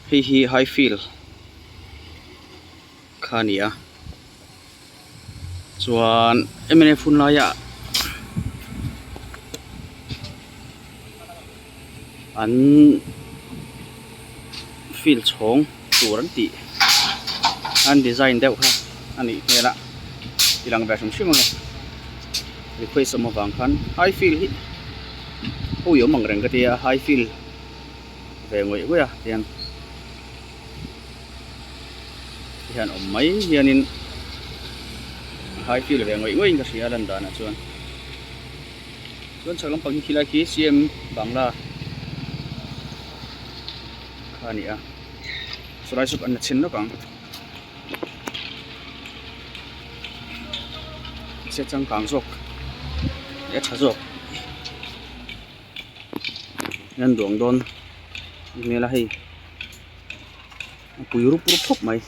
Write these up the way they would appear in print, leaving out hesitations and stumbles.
hi high field khania chuan emene phun la ya an field chhong turan ti an design deuh ha ani hela ilang ba sum shimang request mo wang khan high field hi ho yo mang reng ka tia high field về ngồi với à tiền hiện ở mấy hiện in hai phiên về ngồi với cái gì lần đó là chuan chuan sau lắm bằng khi lại khi xem bằng là cái này à sau đó sụp ăn chín đó bằng sẽ chẳng càng rộng để trả rộng nhân đường đôn nghe là hay bùi rúp phốc mày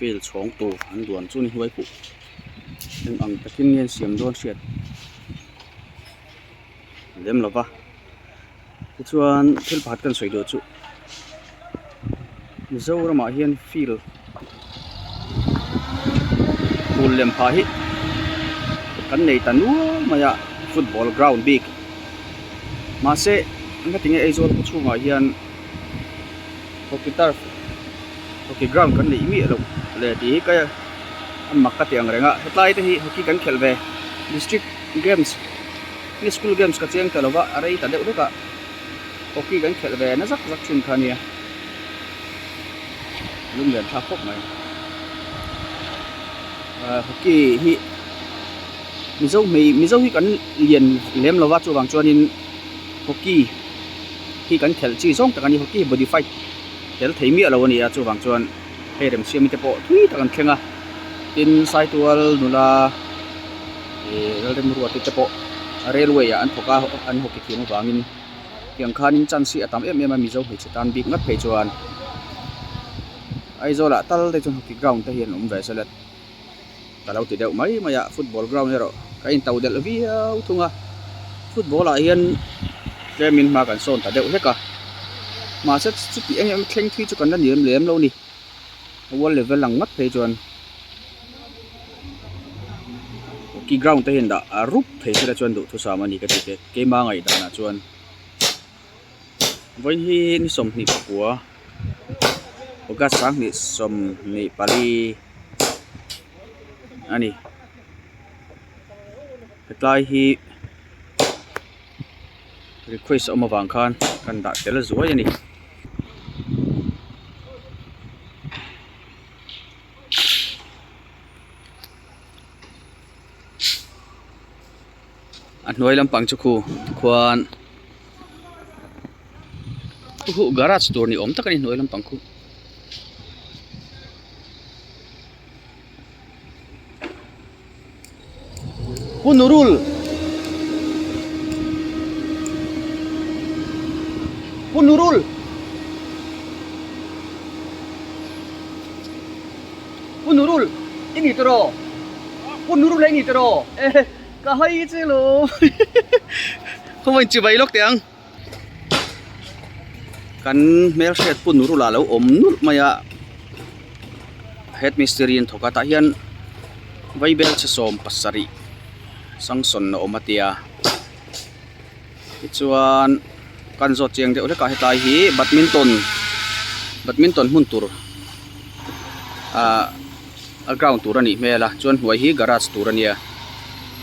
phê chóng tổ anh đoàn cho nên huay phụ nhưng ăn tất nhiên nhiên xiêm đôn xiết đêm là va cái chuan thiên phạt cần sấy được chú dâu ra mà hiền phil bull lem phá hít cái này tanu mà ya football ground big mà sẽ anh cái tiếng ấy rồi cũng chung mà hiền hockey turf hockey ground cái này mỹ rồi để tí cái anh mặc cái tiếng rồi ngạ hiện tại thì hockey cái khel về district games cái school games cái tiếng cái là vậy ở đây ta đều được cả hockey cái khel về nó rất chuyên khăn nha lúc liền tháp phốc này hockey hi mi dâu hi cái liền lem là vắt cho bằng cho nên hockey khi kan khel chi song takani hockey body fight tel theimi alo ni a chu wang chuan he rem siam te po thui takan thlenga tin sai tual nula e rem ruwa te po railway an thoka an hockey thim wangin tiang khanin chan si atam em mi zo hi chetan big ngat phei chuan ai zo la tal te chun hockey ground te hian ve salat talau ti deuh mai maya football ground ero ka in tau del vi thunga football a hian min ma kan son ta deuh heka mà sẽ chút tí anh em khen thi cho cần nhiều em lâu nè wall level lằng mắt thấy chuan cái ground te hiện đã rúp thấy sẽ chuan đủ thu sa mà nè cái ma ngày đã là chuan với hi ni som ni của oga sang ni som ni pali ani hetlai hi request oma wang khan kan da tel zuai ani an noi lampang chu khu khuan hu garage store ni om takani noi lampang khu punurul punurul ini tero punurul ini tero cả hai chứ lo không phải chỉ vậy lóc tiếng căn mail set punurul là lâu ốm nút mà ya head mystery thoka ta hian vai bel che som pasari sang son no omatia chuan kan zo cheng de ka hetai hi badminton mun tur a ground tur ani mela chuan huai hi garage tur ania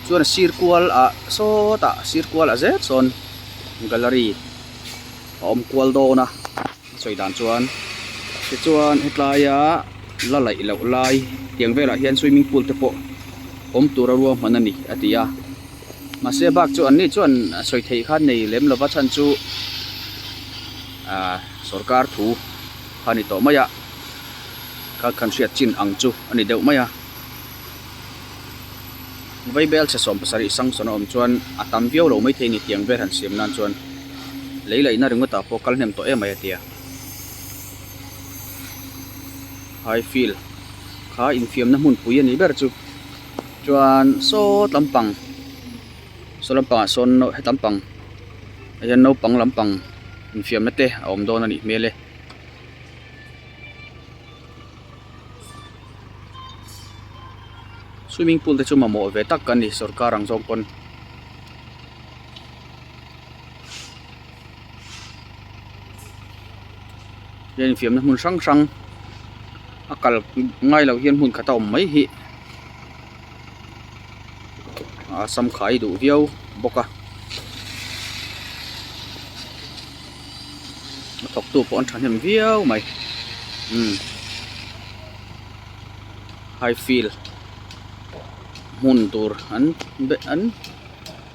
chuan circle a so ta circle a zet son gallery om kwal do na choi dan chuan hetlaya la lai lo lai tiang vela hian swimming pool te po om tur ro manani atia mà xe bạc cho anh ấy cho anh soi thấy khăn này lem là vắt chân chú सरकार thu hani to maya ka kan siat chin ang chu ani deuh maya vai bel che som pasari sang sonom chuan atam viau lo mai the ni tiang ver han siam nan chuan leilai na ringa ta po kal nem to e mai atia I feel kha infiam na mun pui ani ber chu chuan so lampang son no he tampang ayan no pang lampang infiam na te a awm dawn a nih hmel e swimming pool te chu ma mawh ve tak kan ni sarkar ang zawng pon yen infiam na hmun hrang hrang a kal ngai lo hian hmun khata awm mai hi a sam khai du viau boka thọc tu pon than hem viau mai high feel mun tur an be an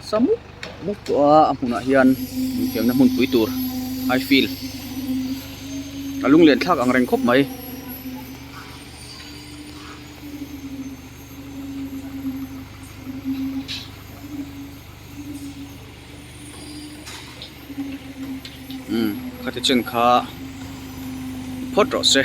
samu mu to a huna hian infiam na hmun pui tur high feel alung len thak ang reng khop mai khati chen kha phot ro se